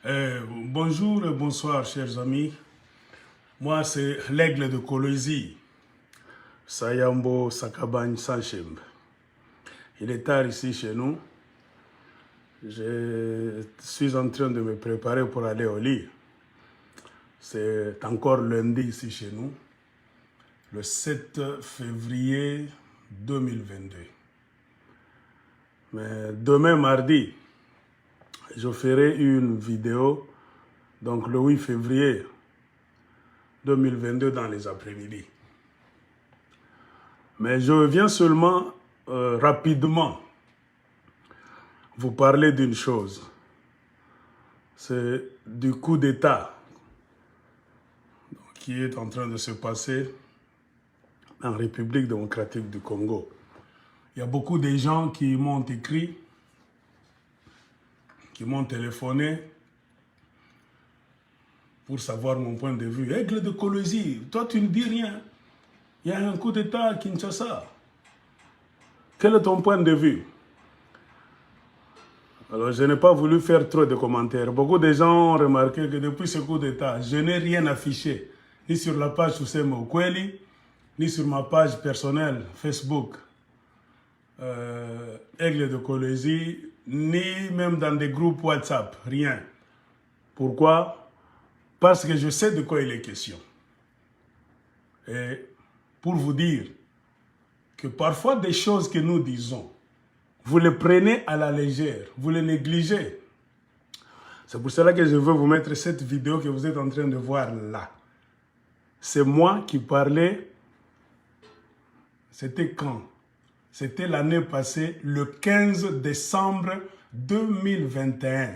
Bonjour et bonsoir, chers amis. Moi, c'est l'aigle de Kolwezi, Sayambo Sakabagne Sanchembe. Il est tard ici chez nous. Je suis en train de me préparer pour aller au lit. C'est encore lundi ici chez nous, le 7 février 2022. Mais demain, mardi, je ferai une vidéo, donc le 8 février 2022 dans les après-midi. Mais je viens seulement rapidement vous parler d'une chose. C'est du coup d'État qui est en train de se passer en République démocratique du Congo. Il y a beaucoup de gens qui m'ont écrit, qui m'ont téléphoné pour savoir mon point de vue. Aigle de Kolwezi, toi tu ne dis rien. Il y a un coup d'État à Kinshasa. Quel est ton point de vue? Alors je n'ai pas voulu faire trop de commentaires. Beaucoup de gens ont remarqué que depuis ce coup d'État, je n'ai rien affiché, ni sur la page Toussaint Okweli, ni sur ma page personnelle Facebook, Aigle de Kolwezi, ni même dans des groupes WhatsApp, rien. Pourquoi? Parce que je sais de quoi il est question. Et pour vous dire que parfois des choses que nous disons, vous les prenez à la légère, vous les négligez. C'est pour cela que je veux vous mettre cette vidéo que vous êtes en train de voir là. C'est moi qui parlais, c'était quand? C'était l'année passée, le 15 décembre 2021.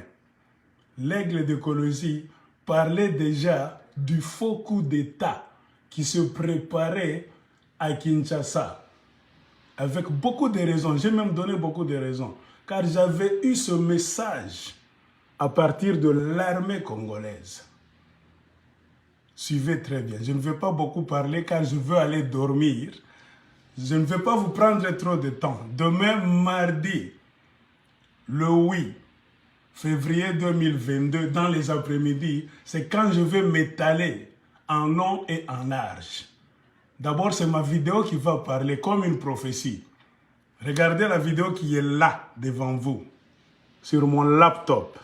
L'aigle de Kolwezi parlait déjà du faux coup d'État qui se préparait à Kinshasa. Avec beaucoup de raisons, j'ai même donné beaucoup de raisons, car j'avais eu ce message à partir de l'armée congolaise. Suivez très bien, je ne vais pas beaucoup parler car je veux aller dormir. Je ne vais pas vous prendre trop de temps. Demain, mardi, le 8 février 2022, dans les après-midi, c'est quand je vais m'étaler en long et en large. D'abord, c'est ma vidéo qui va parler comme une prophétie. Regardez la vidéo qui est là, devant vous, sur mon laptop.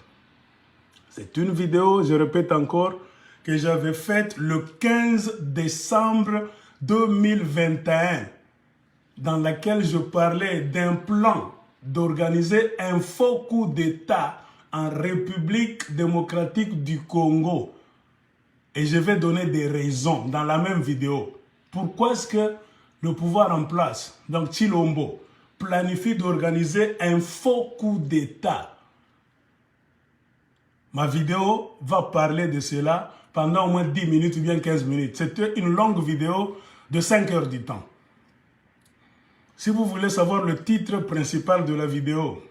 C'est une vidéo, je répète encore, que j'avais faite le 15 décembre 2021, dans laquelle je parlais d'un plan d'organiser un faux coup d'État en République démocratique du Congo. Et je vais donner des raisons dans la même vidéo. Pourquoi est-ce que le pouvoir en place, donc Tshilombo, planifie d'organiser un faux coup d'État? Ma vidéo va parler de cela pendant au moins 10 minutes ou bien 15 minutes. C'était une longue vidéo de 5 heures du temps. Si vous voulez savoir le titre principal de la vidéo,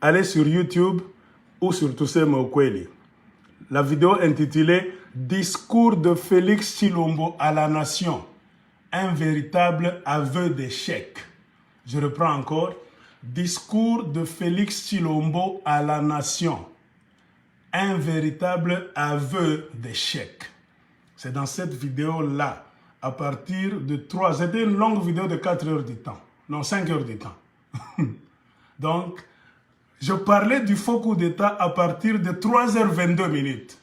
allez sur YouTube ou sur Toussaint Okweli. La vidéo intitulée « Discours de Félix Tshilombo à la nation, un véritable aveu d'échec ». Je reprends encore. « Discours de Félix Tshilombo à la nation, un véritable aveu d'échec ». C'est dans cette vidéo-là, à partir de 3... C'était une longue vidéo de 4 heures du temps. Non, 5 heures du temps. Donc, je parlais du faux coup d'État à partir de 3h22 minutes.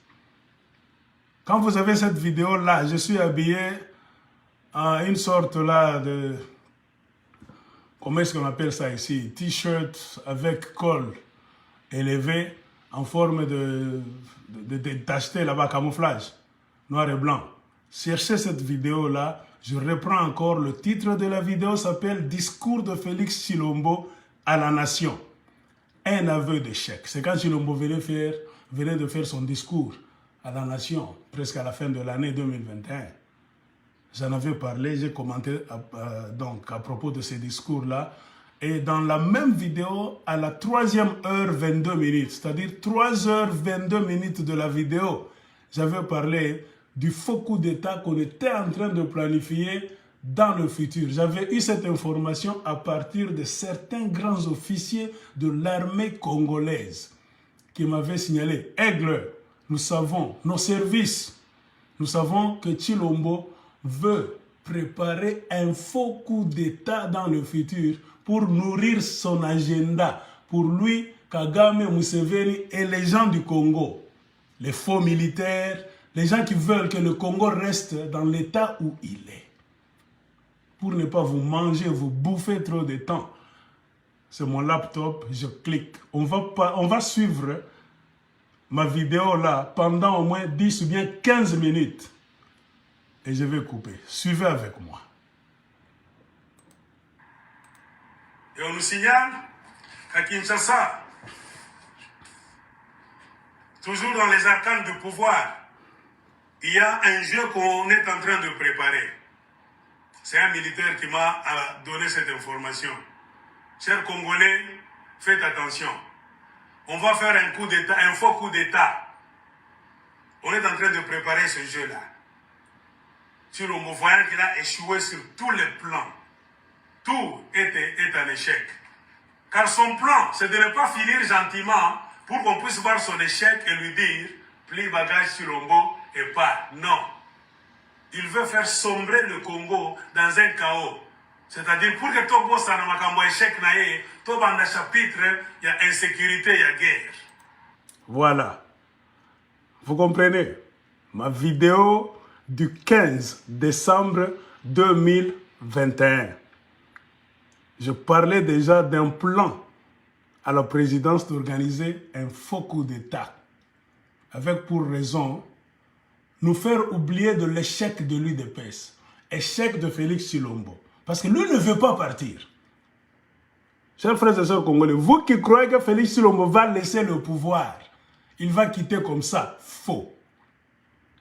Quand vous avez cette vidéo-là, je suis habillé en une sorte là de... Comment est-ce qu'on appelle ça ici? T-shirt avec col élevé en forme d'acheter là-bas camouflage, noir et blanc. Cherchez cette vidéo-là. Je reprends encore. Le titre de la vidéo s'appelle « Discours de Félix Tshilombo à la nation. Un aveu d'échec ». C'est quand Tshilombo venait de faire son discours à la nation, presque à la fin de l'année 2021. J'en avais parlé, j'ai commenté donc à propos de ces discours-là. Et dans la même vidéo, à la 3h22 minutes, c'est-à-dire 3h22 minutes de la vidéo, j'avais parlé du faux coup d'État qu'on était en train de planifier dans le futur. J'avais eu cette information à partir de certains grands officiers de l'armée congolaise qui m'avait signalé, Aigle, nous savons, nos services, nous savons que Tshilombo veut préparer un faux coup d'État dans le futur pour nourrir son agenda. Pour lui, Kagame, Museveni et les gens du Congo, les faux militaires, les gens qui veulent que le Congo reste dans l'état où il est. Pour ne pas vous manger, vous bouffer trop de temps. C'est mon laptop, je clique. On va suivre ma vidéo là pendant au moins 10 ou bien 15 minutes. Et je vais couper. Suivez avec moi. Et on nous signale qu'à Kinshasa, toujours dans les arcanes du pouvoir, il y a un jeu qu'on est en train de préparer. C'est un militaire qui m'a donné cette information. Chers Congolais, faites attention. On va faire un coup d'État, un faux coup d'État. On est en train de préparer ce jeu-là. Sur le voyant qu'il a échoué sur tous les plans. Tout est un échec. Car son plan, c'est de ne pas finir gentiment pour qu'on puisse voir son échec et lui dire « plie bagage sur Chilombo et pas ». Non. Il veut faire sombrer le Congo dans un chaos. C'est-à-dire, pour que tout bosse dans makambo échec naïe, tout dans le chapitre, il y a insécurité, il y a guerre. Voilà. Vous comprenez? Ma vidéo du 15 décembre 2021. Je parlais déjà d'un plan à la présidence d'organiser un faux coup d'État. Avec pour raison, nous faire oublier de l'échec de l'UDPS. Échec de Félix Tshilombo. Parce que lui ne veut pas partir. Chers frères et sœurs congolais, vous qui croyez que Félix Tshilombo va laisser le pouvoir, il va quitter comme ça, faux.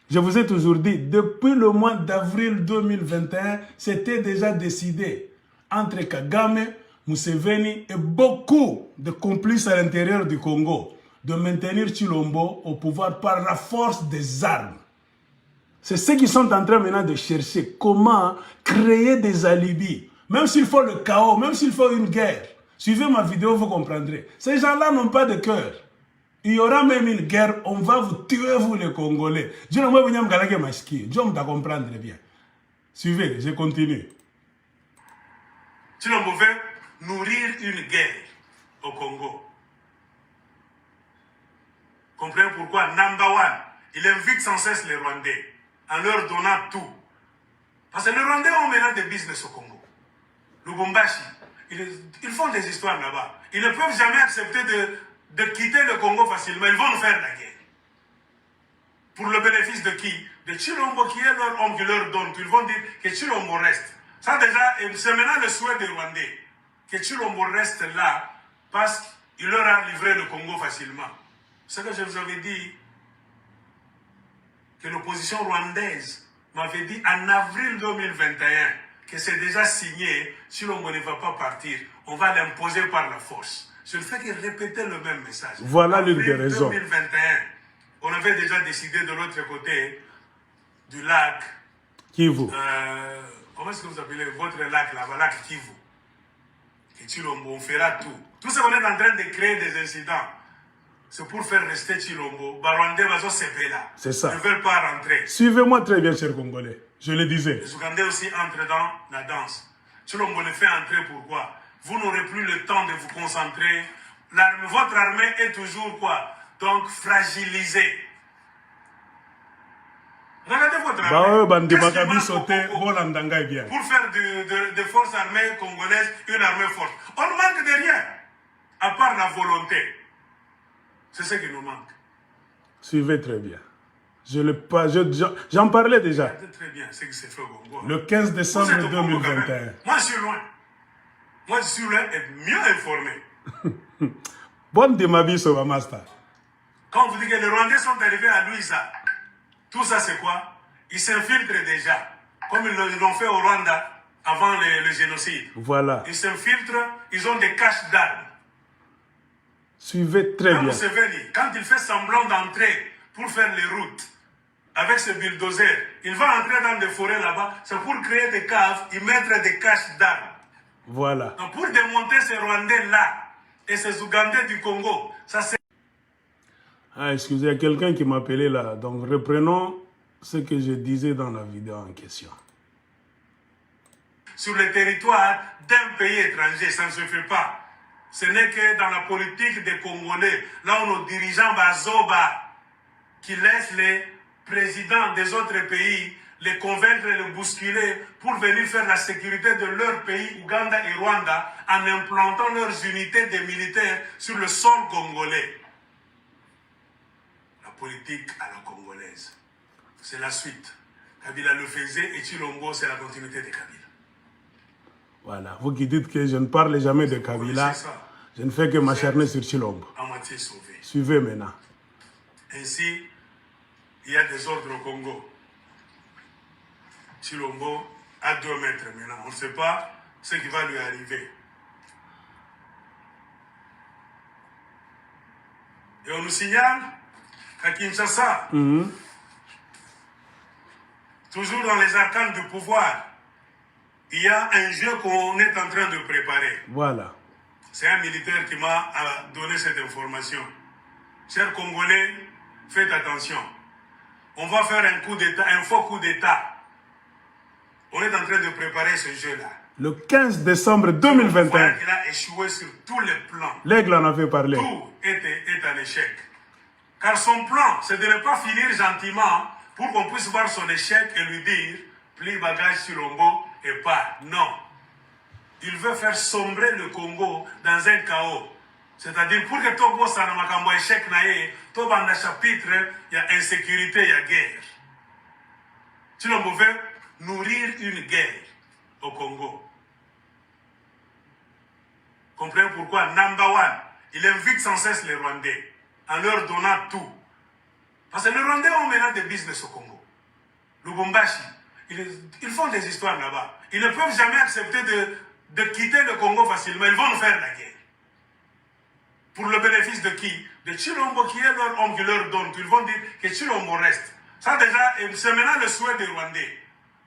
Je vous ai toujours dit, depuis le mois d'avril 2021, c'était déjà décidé entre Kagame, Museveni et beaucoup de complices à l'intérieur du Congo de maintenir Tshilombo au pouvoir par la force des armes. C'est ceux qui sont en train maintenant de chercher comment créer des alibis. Même s'il faut le chaos, même s'il faut une guerre. Suivez ma vidéo, vous comprendrez. Ces gens-là n'ont pas de cœur. Il y aura même une guerre, on va vous tuer, vous les Congolais. Je ne vais pas vous comprendre bien. Suivez, je continue. Tshilombo veut nourrir une guerre au Congo. Comprenez pourquoi number one, il invite sans cesse les Rwandais en leur donnant tout. Parce que les Rwandais ont maintenant des business au Congo. Lubumbashi, ils font des histoires là-bas. Ils ne peuvent jamais accepter de quitter le Congo facilement. Ils vont nous faire la guerre. Pour le bénéfice de qui? De Tshilombo qui est leur homme qui leur donne. Ils vont dire que Tshilombo reste. Ça déjà, c'est maintenant le souhait des Rwandais. Que Tshilombo reste là parce qu'il leur a livré le Congo facilement. Ce que je vous avais dit, que l'opposition rwandaise m'avait dit en avril 2021 que c'est déjà signé, Tshilombo ne va pas partir, on va l'imposer par la force. Je ne fais que répéter le même message. Voilà l'une des raisons. En 2021, on avait déjà décidé de l'autre côté du lac Kivu. Comment est-ce que vous appelez votre lac là-bas, lac Kivu? Et Tshilombo, on fera tout. Tout ce qu'on est en train de créer des incidents, c'est pour faire rester Tshilombo. Barwandais va se là. C'est ça. Ils ne veulent pas rentrer. Suivez-moi très bien, chers Congolais. Je le disais. Les Ougandais aussi entrent dans la danse. Tshilombo le fait entrer pourquoi? Vous n'aurez plus le temps de vous concentrer. Votre armée est toujours quoi? Donc fragilisée. Regardez votre armée. Pour faire de forces armées congolaises une armée forte. On ne manque de rien, à part la volonté. C'est ce qui nous manque. Suivez très bien. J'en parlais déjà. Très bien, ce qui s'est fait au Congo. Le 15 décembre 2021. Moi, je suis loin. Moi, je suis loin et mieux informé. Bonne de ma vie, Sova Master. Quand vous dites que les Rwandais sont arrivés à Louisa, tout ça, c'est quoi? Ils s'infiltrent déjà. Comme ils l'ont fait au Rwanda avant le génocide. Voilà. Ils s'infiltrent, ils ont des caches d'armes. Suivez très bien. Quand il fait semblant d'entrer pour faire les routes avec ce bulldozer, il va entrer dans des forêts là-bas, c'est pour créer des caves, y mettre des caches d'armes. Voilà. Donc pour démonter ces Rwandais-là et ces Ougandais du Congo, ça c'est... Ah, excusez, il y a quelqu'un qui m'appelait là. Donc, reprenons ce que je disais dans la vidéo en question. Sur le territoire d'un pays étranger, ça ne se fait pas. Ce n'est que dans la politique des Congolais, là où nos dirigeants Bazoba, qui laissent les présidents des autres pays les convaincre et les bousculer pour venir faire la sécurité de leur pays, Ouganda et Rwanda, en implantant leurs unités de militaires sur le sol congolais. La politique à la congolaise. C'est la suite. Kabila le faisait et Chilombo, c'est la continuité de Kabila. Voilà, vous qui dites que je ne parle jamais de Kabila, je ne fais que m'acharner sur Chilombo. À moitié sauvé. Suivez maintenant. Ainsi, il y a des ordres au Congo. Chilombo à 2 mètres maintenant. On ne sait pas ce qui va lui arriver. Et on nous signale qu'à Kinshasa, toujours dans les arcanes du pouvoir, il y a un jeu qu'on est en train de préparer. Voilà. C'est un militaire qui m'a donné cette information. Chers Congolais, faites attention. On va faire un coup d'État, un faux coup d'État. On est en train de préparer ce jeu-là. Le 15 décembre 2021. Il a échoué sur tous les plans. L'aigle en avait parlé. Tout est un échec. Car son plan, c'est de ne pas finir gentiment pour qu'on puisse voir son échec et lui dire plie bagage sur Chilombo et pas. Non. Il veut faire sombrer le Congo dans un chaos. C'est-à-dire, pour que Togo Sanamakambo échec naïe, Togo dans le chapitre, il y a insécurité, il y a guerre. Chilombo veut nourrir une guerre au Congo. Comprenez pourquoi Number one, il invite sans cesse les Rwandais en leur donnant tout. Parce que les Rwandais ont maintenant des business au Congo. Lubumbashi, ils font des histoires là-bas. Ils ne peuvent jamais accepter de quitter le Congo facilement. Ils vont nous faire la guerre. Pour le bénéfice de qui? De Chilombo qui est leur homme qui leur donne. Ils vont dire que Chilombo reste. Ça déjà, c'est maintenant le souhait des Rwandais.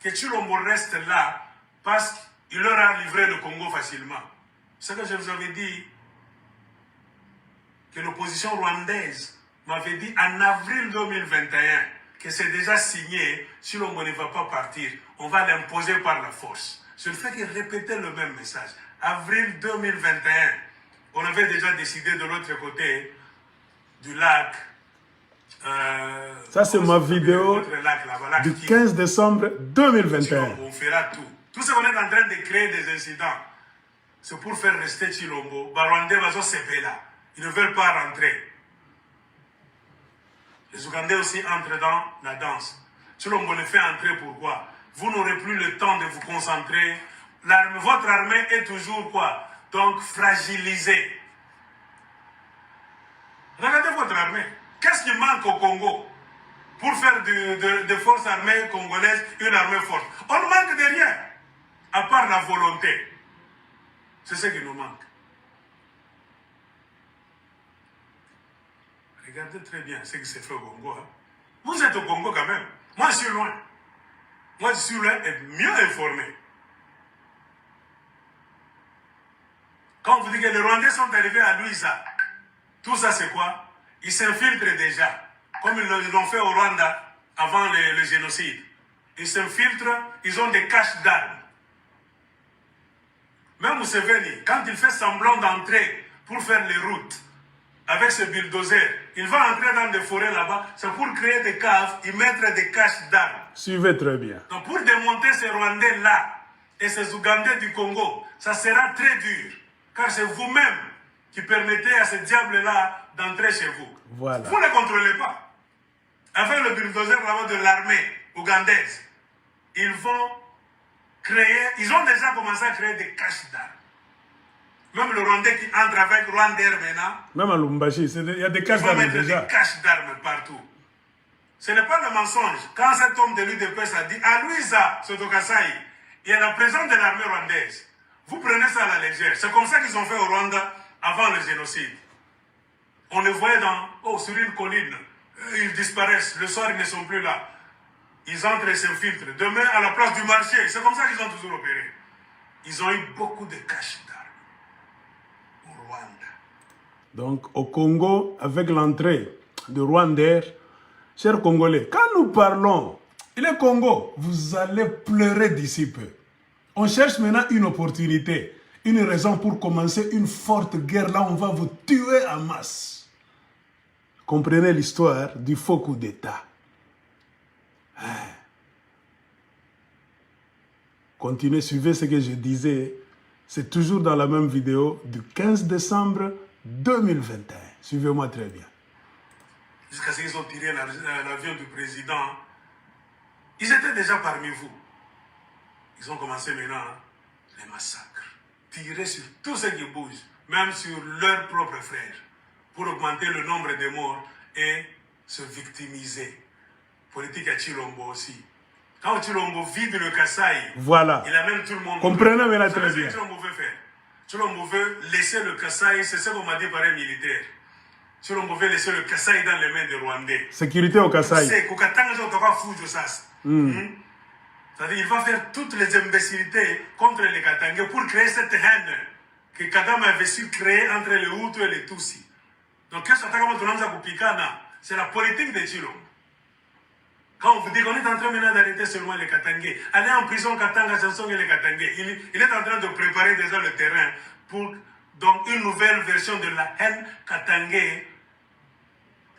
Que Chilombo reste là parce qu'il leur a livré le Congo facilement. Ce que je vous avais dit, que l'opposition rwandaise m'avait dit en avril 2021 que c'est déjà signé, Chilombo ne va pas partir, on va l'imposer par la force. Je ne fais que répéter le même message. Avril 2021, on avait déjà décidé de l'autre côté du lac. Ça, c'est ma vidéo du 15 décembre 2021. On fera tout. Tout ce qu'on est en train de créer des incidents, c'est pour faire rester Chilombo. Barwandais va se là. Ils ne veulent pas rentrer. Les Ougandais aussi entrent dans la danse. Chilombo le fait entrer pourquoi? Vous n'aurez plus le temps de vous concentrer. Votre armée est toujours quoi? Donc fragilisée. Regardez votre armée. Qu'est-ce qui manque au Congo pour faire de forces armées congolaises une armée forte? On ne manque de rien, à part la volonté. C'est ce qui nous manque. Regardez très bien ce qui s'est fait au Congo. Hein. Vous êtes au Congo quand même. Moi, je suis loin. Moi, je suis loin et mieux informé. Quand on vous dit que les Rwandais sont arrivés à Luiza, tout ça c'est quoi? Ils s'infiltrent déjà, comme ils l'ont fait au Rwanda avant le génocide. Ils s'infiltrent, ils ont des caches d'armes. Même Museveni, quand il fait semblant d'entrer pour faire les routes avec ce bulldozer, il va entrer dans des forêts là-bas, c'est pour créer des caves, y mettre des caches d'armes. Suivez très bien. Donc pour démonter ces Rwandais-là et ces Ougandais du Congo, ça sera très dur, car c'est vous-même qui permettez à ces diables-là d'entrer chez vous. Voilà. Vous ne contrôlez pas. Avec le bulldozer là-bas de l'armée ougandaise, ils vont créer, ils ont déjà commencé à créer des caches d'armes. Même le Rwandais qui entre avec Rwandair maintenant. Même à Lumbashi, il y a des caches d'armes déjà. Ils vont mettre des caches d'armes partout. Ce n'est pas le mensonge. Quand cet homme de l'UDPS a dit à Luiza Sotokasai, il y a la présence de l'armée rwandaise. Vous prenez ça à la légère. C'est comme ça qu'ils ont fait au Rwanda avant le génocide. On les voyait sur une colline. Ils disparaissent. Le soir, ils ne sont plus là. Ils entrent et s'infiltrent. Demain, à la place du marché, c'est comme ça qu'ils ont toujours opéré. Ils ont eu beaucoup de caches d'armes au Rwanda. Donc, au Congo, avec l'entrée de Rwandais. Chers Congolais, quand nous parlons, il est Congo, vous allez pleurer d'ici peu. On cherche maintenant une opportunité, une raison pour commencer une forte guerre. Là, on va vous tuer en masse. Comprenez l'histoire du faux coup d'État. Continuez, suivez ce que je disais. C'est toujours dans la même vidéo du 15 décembre 2021. Suivez-moi très bien. Jusqu'à ce qu'ils ont tiré l'avion du président, ils étaient déjà parmi vous. Ils ont commencé maintenant les massacres. Tirer sur tout ce qui bouge, même sur leurs propres frères, pour augmenter le nombre de morts et se victimiser. Politique à Chilombo aussi. Quand Chilombo vide le Kasaï, voilà. Il amène tout le monde. Comprenez maintenant très bien. Chilombo veut faire. Chilombo veut laisser le Kasaï, c'est ce qu'on m'a dit par un militaire. Chilombo veut laisser le Kasaï dans les mains des Rwandais. Sécurité au Kasaï. C'est c'est-à-dire qu'il va faire toutes les imbécilités contre les Katangais pour créer cette haine que Kadam avait su créer entre les Hutus et les Tutsis. Donc, c'est la politique de Chilombo. Quand on vous dit qu'on est en train maintenant d'arrêter seulement les Katangais, aller en prison Katanga, Sansong et les Katangais, il est en train de préparer déjà le terrain pour donc une nouvelle version de la haine Katangais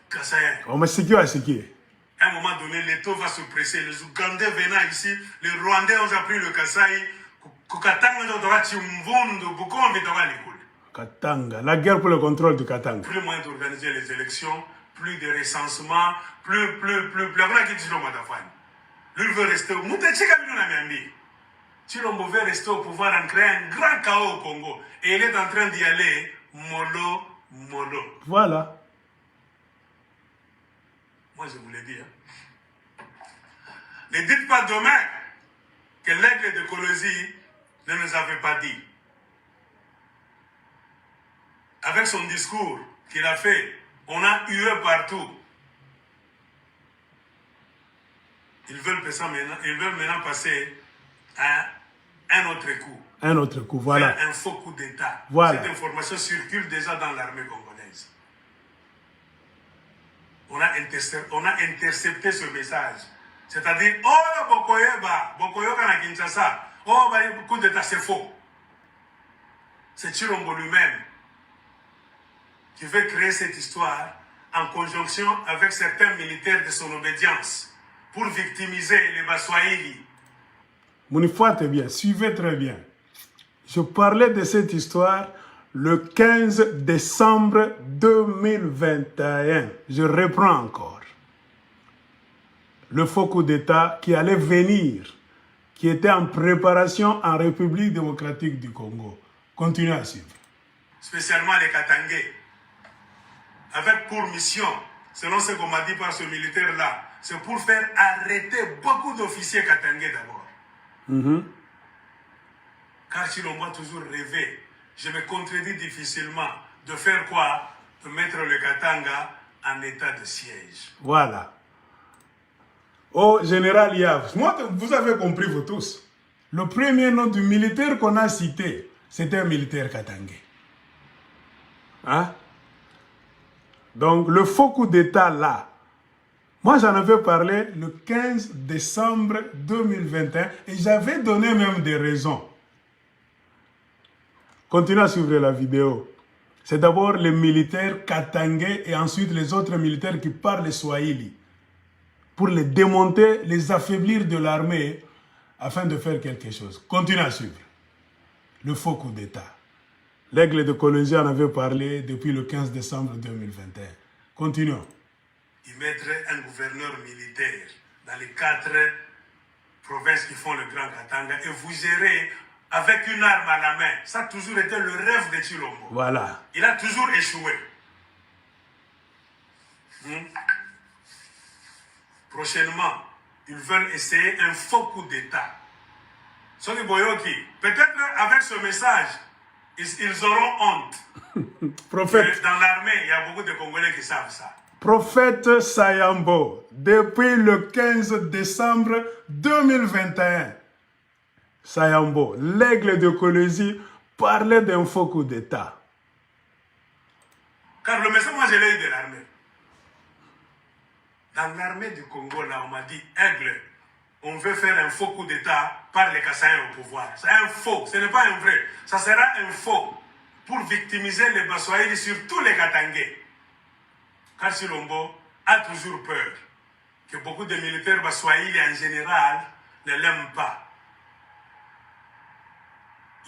Kassaïen. On m'a sécurisé à sécuriser. À un moment donné, l'État va se presser. Les Ougandais venant ici, les Rwandais ont appris le Kasaï. Katanga, la guerre pour le contrôle du Katanga. Plus moyen d'organiser les élections, plus de recensement, plus. Lui veut rester au Chilombo veut rester au pouvoir en créant un grand chaos au Congo. Et il est en train d'y aller mollo. Voilà. Moi, je vous l'ai dit. Ne dites pas demain que l'aigle de Colosie ne nous avait pas dit. Avec son discours qu'il a fait, on a hué partout. Ils veulent maintenant passer à un autre coup. Un autre coup, voilà. Faire un faux coup d'État. Voilà. Cette information circule déjà dans l'armée congolaise. On a intercepté ce message. C'est-à-dire, oh, Bokoyoka na Kinshasa, oh, coup d'État, c'est faux. C'est Chilombo lui-même qui veut créer cette histoire en conjonction avec certains militaires de son obédience pour victimiser les Baswahili. Mounifuate bien, suivez très bien. Je parlais de cette histoire le 15 décembre 2021. Je reprends encore. Le faux coup d'État qui allait venir, qui était en préparation en République démocratique du Congo. Continuez à suivre. Spécialement les Katangais. Avec pour mission, selon ce qu'on m'a dit par ce militaire-là, c'est pour faire arrêter beaucoup d'officiers Katangais d'abord. Car si l'on m'a toujours rêvé, je me contredis difficilement de faire quoi? De mettre le Katanga en état de siège. Voilà. Oh, général Yav, moi, vous avez compris vous tous. Le premier nom du militaire qu'on a cité, c'était un militaire katangais. Hein? Donc, le faux coup d'État là, moi j'en avais parlé le 15 décembre 2021 et j'avais donné même des raisons. Continuez à suivre la vidéo. C'est d'abord les militaires katangais et ensuite les autres militaires qui parlent swahili. Pour les démonter, les affaiblir de l'armée afin de faire quelque chose. Continuez à suivre. Le faux coup d'État. L'aigle de Colosie en avait parlé depuis le 15 décembre 2021. Continuons. Il mettrait un gouverneur militaire dans les 4 provinces qui font le Grand Katanga et vous gérez avec une arme à la main. Ça a toujours été le rêve de Chilombo. Voilà. Il a toujours échoué. Prochainement, ils veulent essayer un faux coup d'État. Soni Boyoki, peut-être avec ce message, ils auront honte. Prophète. Dans l'armée, il y a beaucoup de Congolais qui savent ça. Prophète Sayambo, depuis le 15 décembre 2021, Sayambo, l'aigle de Colosie, parlait d'un faux coup d'État. Car le message, moi, je l'ai eu de l'armée. Dans l'armée du Congo, là, on m'a dit, Aigle, on veut faire un faux coup d'État par les Kassaïens au pouvoir. C'est un faux, ce n'est pas un vrai. Ça sera un faux pour victimiser les Baswahili, surtout les Katangais. Car Chilombo a toujours peur que beaucoup de militaires Baswahili en général ne l'aiment pas.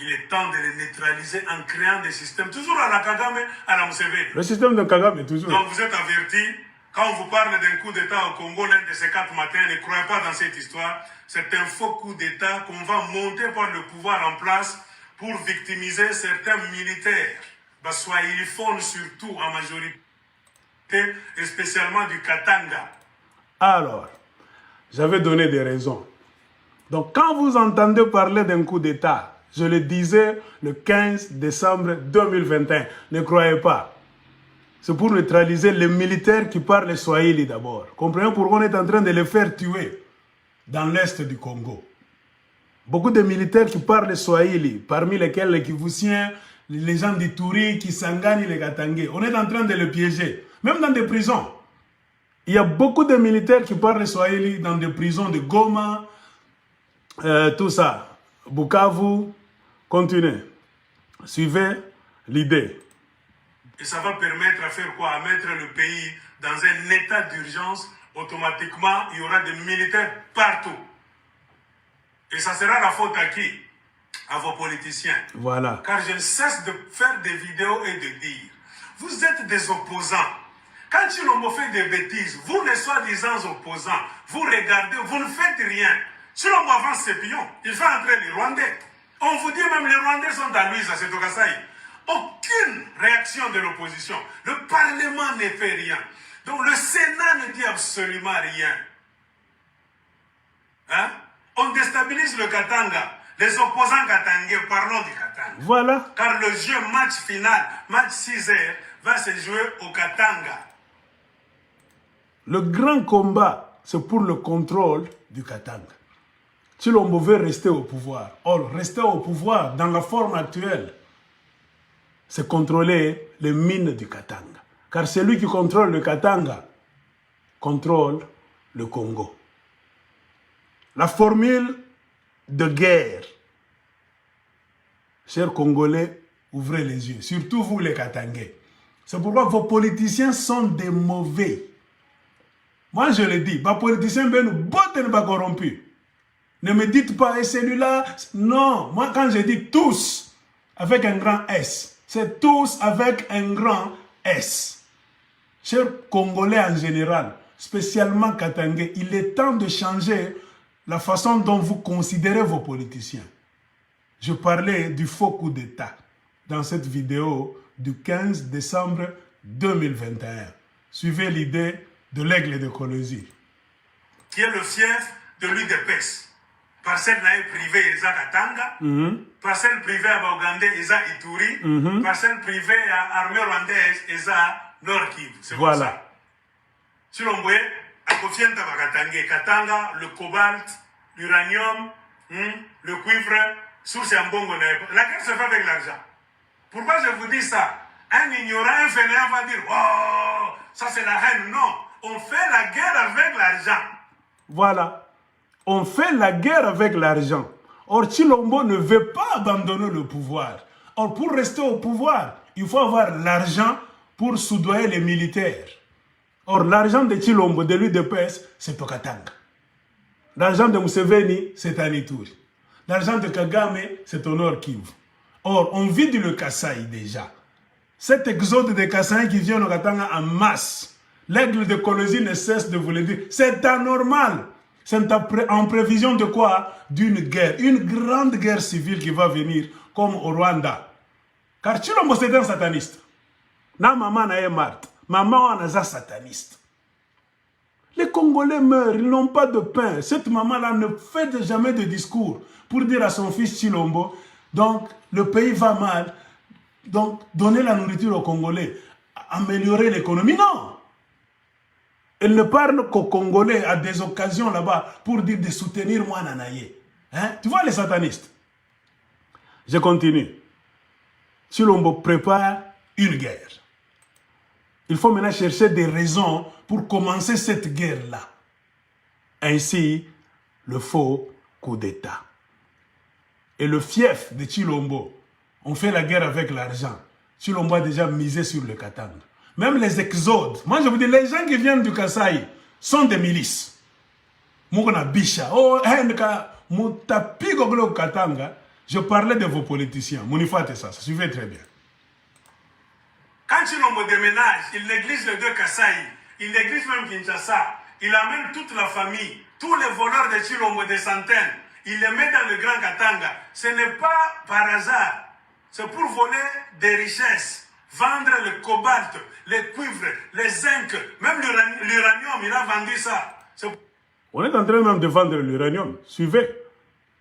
Il est temps de les neutraliser en créant des systèmes, toujours à la Kagame, à la Museveni. Le système de Kagame, toujours. Donc vous êtes avertis, quand on vous parle d'un coup d'État au Congo, l'un de ces 4 matins, ne croyez pas dans cette histoire. C'est un faux coup d'État qu'on va monter par le pouvoir en place pour victimiser certains militaires, baswahiliphones surtout en majorité, et spécialement du Katanga. Alors, j'avais donné des raisons. Donc quand vous entendez parler d'un coup d'État, je le disais le 15 décembre 2021, ne croyez pas. C'est pour neutraliser les militaires qui parlent Swahili d'abord. Comprenez pourquoi on est en train de les faire tuer dans l'est du Congo. Beaucoup de militaires qui parlent Swahili, parmi lesquels les Kivusiens, les gens d'Ituri, Kisangani, les Katangais. On est en train de les piéger, même dans des prisons. Il y a beaucoup de militaires qui parlent Swahili dans des prisons de Goma, tout ça. Bukavu, continuez. Suivez l'idée. Et ça va permettre à faire quoi? À mettre le pays dans un état d'urgence. Automatiquement, il y aura des militaires partout. Et ça sera la faute à qui? À vos politiciens. Voilà. Car je ne cesse de faire des vidéos et de dire, vous êtes des opposants. Quand Chilombo fait des bêtises, vous les soi-disant opposants, vous regardez, vous ne faites rien. Chilombo avance ses pions, il fait entrer les Rwandais. On vous dit même les Rwandais sont à lui, ça c'est au Kasaï. Aucune réaction de l'opposition. Le Parlement ne fait rien. Donc le Sénat ne dit absolument rien. Hein? On déstabilise le Katanga. Les opposants katangais, parlons du Katanga. Voilà. Car le jeu match final, match 6 heures, va se jouer au Katanga. Le grand combat, c'est pour le contrôle du Katanga. Chilombo veut rester au pouvoir. Or, rester au pouvoir dans la forme actuelle, c'est contrôler les mines du Katanga. Car celui qui contrôle le Katanga contrôle le Congo. La formule de guerre, chers Congolais, ouvrez les yeux, surtout vous les Katangais. C'est pourquoi vos politiciens sont des mauvais. Moi je le dis, vos politiciens ne sont pas corrompus. Ne me dites pas, et celui-là, non. Moi quand je dis tous, avec un grand S, c'est tous avec un grand S. Chers Congolais en général, spécialement Katangais, il est temps de changer la façon dont vous considérez vos politiciens. Je parlais du faux coup d'État dans cette vidéo du 15 décembre 2021. Suivez l'idée de l'aigle de Colosie. Qui est le fief de l'UDPS. Parcelle privée Eza Katanga, parcelle privée à Baugandais Eza Ituri, parcelle privée à armée rwandaise Eza Nord Kivu. C'est voilà. Comme ça. Si l'on voit, à Kofienta Katanga, Katanga, le cobalt, l'uranium, le cuivre, source en bongo. La guerre se fait avec l'argent. Pourquoi je vous dis ça? Un ignorant, un fainéant va dire, oh, ça c'est la haine. Non, on fait la guerre avec l'argent. Voilà. On fait la guerre avec l'argent. Or, Chilombo ne veut pas abandonner le pouvoir. Or, pour rester au pouvoir, il faut avoir l'argent pour soudoyer les militaires. Or, l'argent de Chilombo, de l'UDPS, c'est au Katanga. L'argent de Museveni, c'est à Ituri. L'argent de Kagame, c'est au Nord Kivu. Or, on vide le Kasaï déjà. Cet exode des Kasaïs qui vient au Katanga en masse, l'aigle de Colosie ne cesse de vous le dire. C'est anormal. C'est en prévision de quoi? D'une guerre, une grande guerre civile qui va venir, comme au Rwanda. Car Chilombo c'est un sataniste. Na maman na Marthe, maman est un sataniste. Les Congolais meurent, ils n'ont pas de pain. Cette maman-là ne fait jamais de discours pour dire à son fils Chilombo, donc le pays va mal, donc donner la nourriture aux Congolais, améliorer l'économie. Non! Elle ne parle qu'aux Congolais à des occasions là-bas pour dire de soutenir moi Nanaye. Hein? Tu vois les satanistes? Je continue. Chilombo prépare une guerre. Il faut maintenant chercher des raisons pour commencer cette guerre-là. Ainsi, le faux coup d'État. Et le fief de Tshilombo, on fait la guerre avec l'argent. Tshilombo a déjà misé sur le Katanga. Même les exodes. Moi, je vous dis, les gens qui viennent du Kasaï sont des milices. Moukona Bisha. Oh, Moutapi Goglo Katanga. Je parlais de vos politiciens. Mounifate ça suivait très bien. Quand Tshilombo déménage, il néglige les deux Kasaï. Il néglige même Kinshasa. Il amène toute la famille. Tous les voleurs de Tshilombo, des centaines. Il les met dans le Grand Katanga. Ce n'est pas par hasard. C'est pour voler des richesses. Vendre le cobalt, les cuivres, les zinc, même l'uranium, il a vendu ça. On est en train même de vendre l'uranium. Suivez.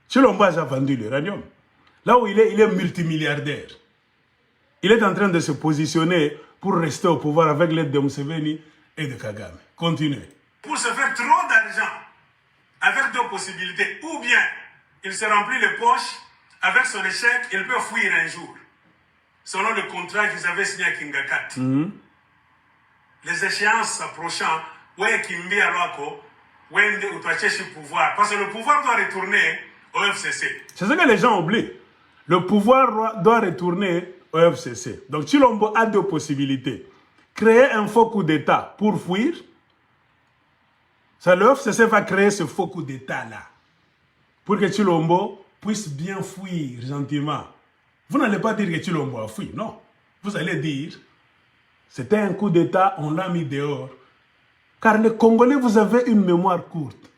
Tshilombo a vendu l'uranium. Là où il est multimilliardaire. Il est en train de se positionner pour rester au pouvoir avec l'aide de Museveni et de Kagame. Continuez. Pour se faire trop d'argent, avec deux possibilités. Ou bien, il se remplit les poches, avec son échec, il peut fuir un jour. Selon le contrat qu'ils avaient signé à Kingakat. Les échéances s'approchant, ouais, Kimbi Alwako, ouais, ou le pouvoir. Parce que le pouvoir doit retourner au FCC. C'est ce que les gens oublient. Le pouvoir doit retourner au FCC. Donc, Tshilombo a deux possibilités. Créer un faux coup d'État pour fuir. Ça, le FCC va créer ce faux coup d'État-là. Pour que Tshilombo puisse bien fuir gentiment. Vous n'allez pas dire que Tshilombo a fui, non. Vous allez dire, c'était un coup d'État, on l'a mis dehors. Car les Congolais, vous avez une mémoire courte.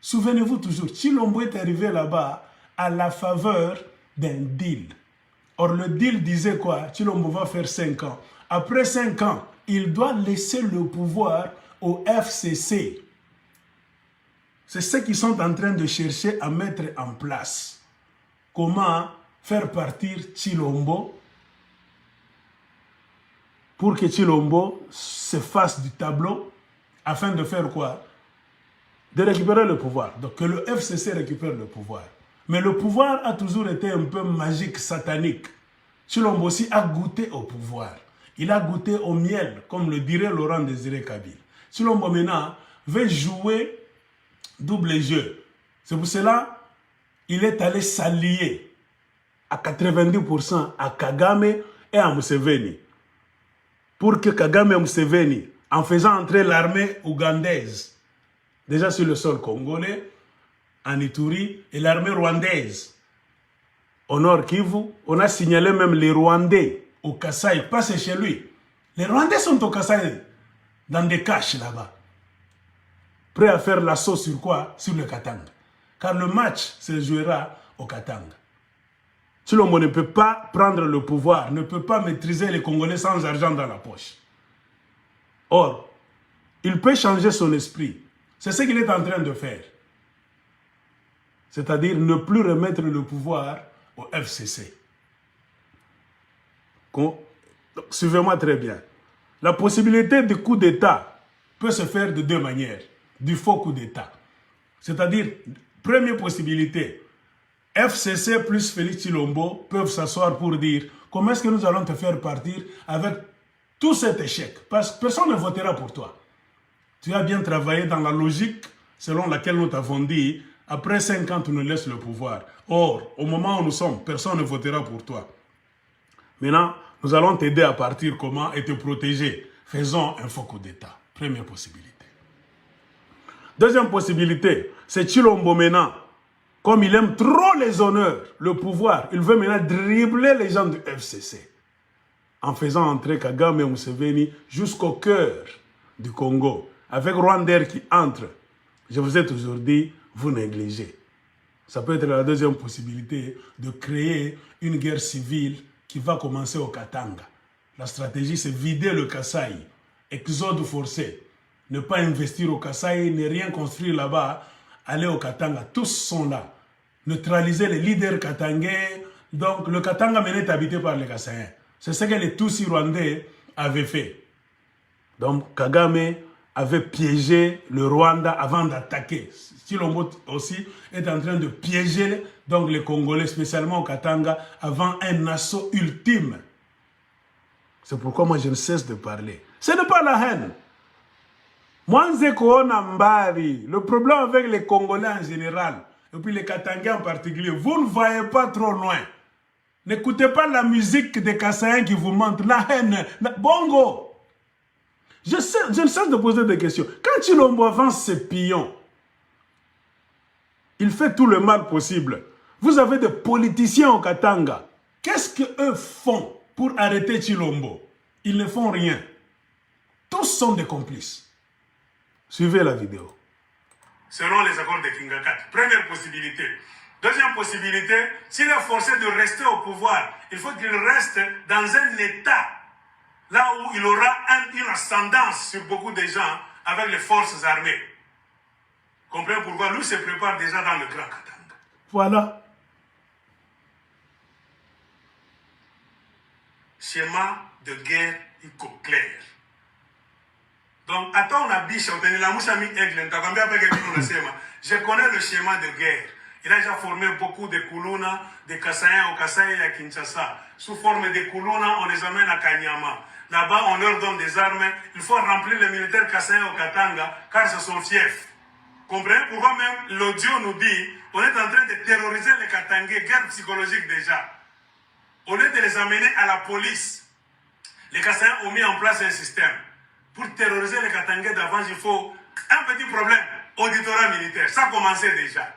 Souvenez-vous toujours, Tshilombo est arrivé là-bas à la faveur d'un deal. Or, le deal disait quoi? Tshilombo va faire 5 ans. Après 5 ans, il doit laisser le pouvoir au FCC. C'est ce qu'ils sont en train de chercher à mettre en place. Comment faire partir Tshilombo pour que Tshilombo se fasse du tableau afin de faire quoi? De récupérer le pouvoir. Donc que le FCC récupère le pouvoir. Mais le pouvoir a toujours été un peu magique, satanique. Tshilombo aussi a goûté au pouvoir. Il a goûté au miel, comme le dirait Laurent Désiré Kabila. Tshilombo maintenant veut jouer double jeu. C'est pour cela qu'il est allé s'allier à 90% à Kagame et à Museveni. Pour que Kagame et Museveni, en faisant entrer l'armée ougandaise, déjà sur le sol congolais, en Ituri, et l'armée rwandaise, au nord Kivu, on a signalé même les Rwandais au Kasaï, pas c'est chez lui. Les Rwandais sont au Kasaï, dans des caches là-bas, prêts à faire l'assaut sur quoi? Sur le Katanga. Car le match se jouera au Katanga. Tshilombo ne peut pas prendre le pouvoir, ne peut pas maîtriser les Congolais sans argent dans la poche. Or, il peut changer son esprit. C'est ce qu'il est en train de faire. C'est-à-dire ne plus remettre le pouvoir au FCC. Suivez-moi très bien. La possibilité de coup d'État peut se faire de deux manières. Du faux coup d'État. C'est-à-dire, première possibilité, FCC plus Félix Tshilombo peuvent s'asseoir pour dire comment est-ce que nous allons te faire partir avec tout cet échec. Parce que personne ne votera pour toi. Tu as bien travaillé dans la logique selon laquelle nous t'avons dit après 5 ans, tu nous laisses le pouvoir. Or, au moment où nous sommes, personne ne votera pour toi. Maintenant, nous allons t'aider à partir comment et te protéger. Faisons un faux coup d'État. Première possibilité. Deuxième possibilité, c'est Tshilombo maintenant. Comme il aime trop les honneurs, le pouvoir, il veut maintenant dribbler les gens du FCC. En faisant entrer Kagame et Museveni jusqu'au cœur du Congo. Avec Rwanda qui entre. Je vous ai toujours dit, vous négligez. Ça peut être la deuxième possibilité de créer une guerre civile qui va commencer au Katanga. La stratégie, c'est vider le Kasaï. Exode forcé. Ne pas investir au Kasaï, ne rien construire là-bas. Aller au Katanga. Tous sont là. Neutraliser les leaders katangais. Donc, le Katanga maintenant est habité par les Kassaïens. C'est ce que les Tutsis rwandais avaient fait. Donc, Kagame avait piégé le Rwanda avant d'attaquer. Tshilombo aussi est en train de piéger donc, les Congolais, spécialement au Katanga, avant un assaut ultime. C'est pourquoi moi je ne cesse de parler. Ce n'est pas la haine. Moi, le problème avec les Congolais en général, et puis les Katangais en particulier, vous ne voyez pas trop loin. N'écoutez pas la musique des Kassaïens qui vous mentent, la haine, bongo. Je ne cesse de poser des questions. Quand Tshilombo avance ses pions, il fait tout le mal possible. Vous avez des politiciens au Katanga. Qu'est-ce qu'eux font pour arrêter Tshilombo? Ils ne font rien. Tous sont des complices. Suivez la vidéo. Selon les accords de Kingakat, première possibilité. Deuxième possibilité, s'il est forcé de rester au pouvoir, il faut qu'il reste dans un état là où il aura une ascendance sur beaucoup de gens avec les forces armées. Comprenez pourquoi lui se prépare déjà dans le Grand Katanga. Voilà. Schéma de guerre clair. Donc, attends, on a biche, on a la moussami aigle, je connais le schéma de guerre. Il a déjà formé beaucoup de Kuluna, de Kassaïens au Kasaï et à Kinshasa. Sous forme de Kuluna, on les amène à Kanyama. Là-bas, on leur donne des armes. Il faut remplir les militaires Kassaïens au Katanga, car c'est son fief. Comprenez pourquoi même l'audio nous dit, on est en train de terroriser les Katangais, guerre psychologique déjà. Au lieu de les amener à la police, les Kassaïens ont mis en place un système. Pour terroriser les Katangais d'avance, il faut un petit problème, auditorat militaire. Ça a commencé déjà.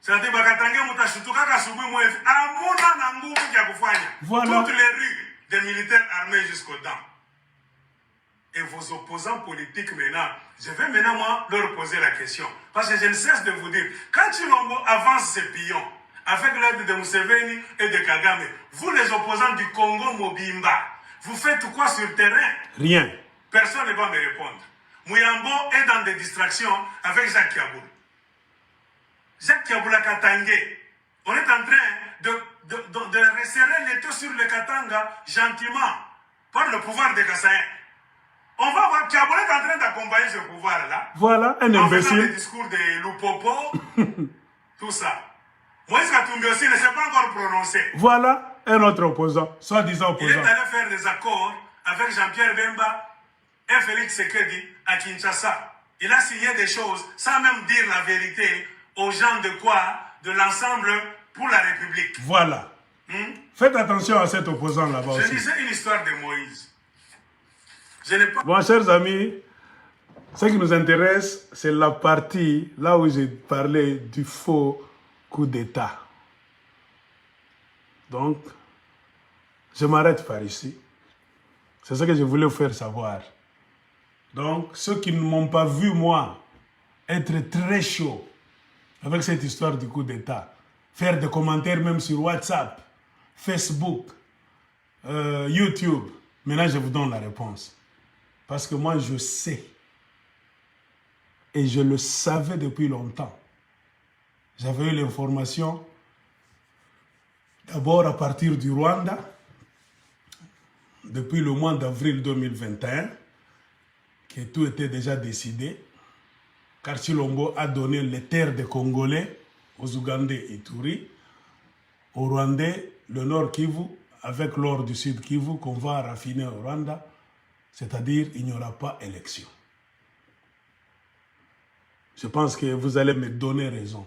C'est-à-dire que les Katangais voilà. Toutes les rues des militaires armés jusqu'aux dents. Et vos opposants politiques maintenant, je vais maintenant moi leur poser la question. Parce que je ne cesse de vous dire, quand Tshilombo avance ses pions, avec l'aide de Museveni et de Kagame, vous les opposants du Congo Mobimba, vous faites quoi sur le terrain? Rien. Personne ne va me répondre. Mouyambo est dans des distractions avec Jacques Kiaboul. Jacques Kiaboul à Katangé. On est en train de resserrer les taux sur le Katanga gentiment par le pouvoir des Kassaïens. On va voir Kiaboul est en train d'accompagner ce pouvoir-là. Voilà, un imbécile. En faisant des discours de Lupopo, tout ça. Moïse Katumbi aussi ne s'est pas encore prononcé. Voilà un autre opposant, soi-disant opposant. Il est allé faire des accords avec Jean-Pierre Bemba et Félix Sekedi à Kinshasa. Il a signé des choses sans même dire la vérité aux gens de quoi? De l'ensemble pour la République. Voilà. Faites attention à cet opposant là-bas aussi. Je disais une histoire de Moïse. Je n'ai pas... Bon, chers amis, ce qui nous intéresse, c'est la partie là où j'ai parlé du faux coup d'État. Donc, je m'arrête par ici. C'est ce que je voulais vous faire savoir. Donc, ceux qui ne m'ont pas vu, moi, être très chaud avec cette histoire du coup d'État, faire des commentaires même sur WhatsApp, Facebook, YouTube, maintenant je vous donne la réponse. Parce que moi, je sais, et je le savais depuis longtemps. J'avais eu l'information d'abord à partir du Rwanda, depuis le mois d'avril 2021, que tout était déjà décidé, car Tshilombo a donné les terres des Congolais aux Ougandais et Ituri, aux Rwandais, le Nord Kivu, avec l'or du Sud Kivu qu'on va raffiner au Rwanda, c'est-à-dire il n'y aura pas élection. Je pense que vous allez me donner raison.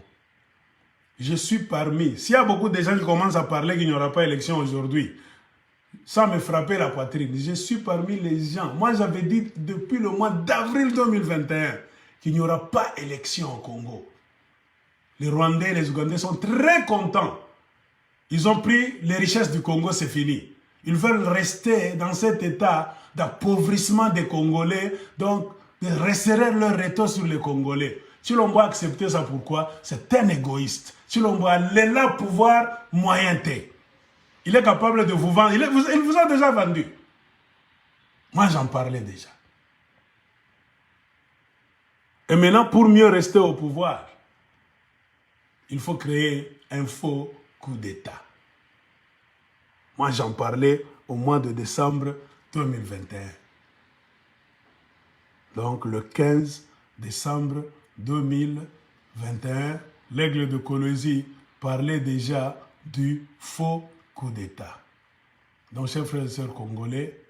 Je suis parmi, s'il y a beaucoup de gens qui commencent à parler qu'il n'y aura pas élection aujourd'hui, sans me frapper la poitrine, je suis parmi les gens. Moi, j'avais dit depuis le mois d'avril 2021 qu'il n'y aura pas élection au Congo. Les Rwandais et les Ougandais sont très contents. Ils ont pris les richesses du Congo, c'est fini. Ils veulent rester dans cet état d'appauvrissement des Congolais, donc de resserrer leur retour sur les Congolais. Tshilombo a accepté ça, pourquoi? C'est un égoïste. Tshilombo a là pouvoir moyenté. Il est capable de vous vendre. Il vous a déjà vendu. Moi, j'en parlais déjà. Et maintenant, pour mieux rester au pouvoir, il faut créer un faux coup d'État. Moi, j'en parlais au mois de décembre 2021. Donc, le 15 décembre 2021, l'aigle de Colosie parlait déjà du faux coup d'État. Donc, chers frères et sœurs congolais,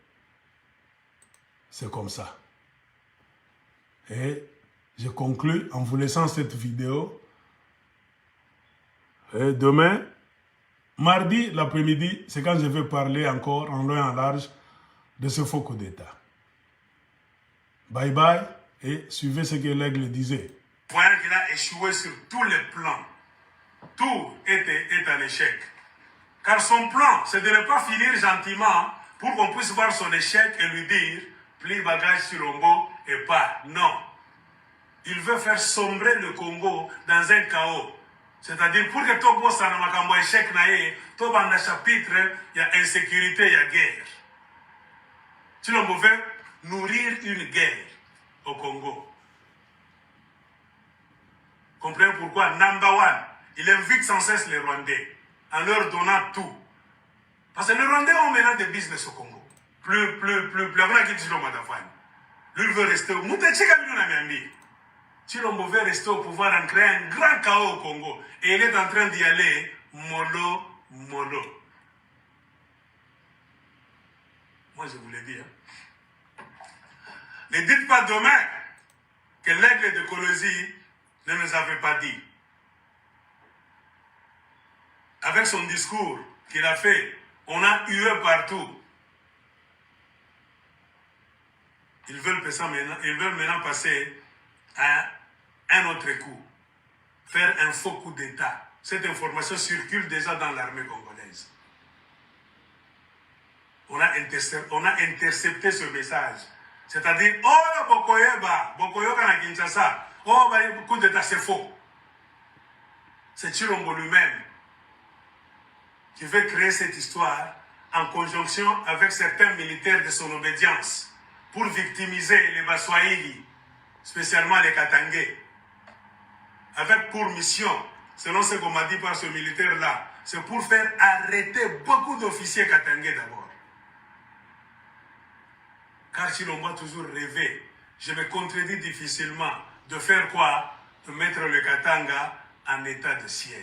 c'est comme ça. Et je conclus en vous laissant cette vidéo. Et demain, mardi, l'après-midi, c'est quand je vais parler encore en long et en large de ce faux coup d'État. Bye bye et suivez ce que l'aigle disait. Voyant qu'il a échoué sur tous les plans, tout est un échec. Car son plan, c'est de ne pas finir gentiment pour qu'on puisse voir son échec et lui dire plie bagage sur Lombo et pas. Non. Il veut faire sombrer le Congo dans un chaos. C'est-à-dire, pour que tout bosse dans makambo échec naé, tout dans le chapitre, il y a insécurité, il y a guerre. Si l'on veut nourrir une guerre au Congo. Comprenez pourquoi number one, il invite sans cesse les Rwandais en leur donnant tout. Parce que les Rwandais ont maintenant des business au Congo. Plus avant qu'il dise le Madafane. Lui, il veut rester au Chilombo veut rester au pouvoir en créant un grand chaos au Congo. Et il est en train d'y aller mollo. Moi, je vous l'ai dit. Ne dites pas demain que l'aigle de Kolosi ne nous avait pas dit. Avec son discours qu'il a fait, on a hué partout. Ils veulent maintenant passer à un autre coup. Faire un faux coup d'État. Cette information circule déjà dans l'armée congolaise. On a intercepté ce message. C'est-à-dire, oh, Bokoyoka na Kinshasa, oh, coup d'État, c'est faux. C'est Chilombo lui-même qui veut créer cette histoire en conjonction avec certains militaires de son obédience pour victimiser les Baswahili, spécialement les Katangais, avec pour mission, selon ce qu'on m'a dit par ce militaire-là, c'est pour faire arrêter beaucoup d'officiers Katangais d'abord. Car Chilombo a toujours rêvé, je me contredis difficilement, de faire quoi? De mettre le Katanga en état de siège.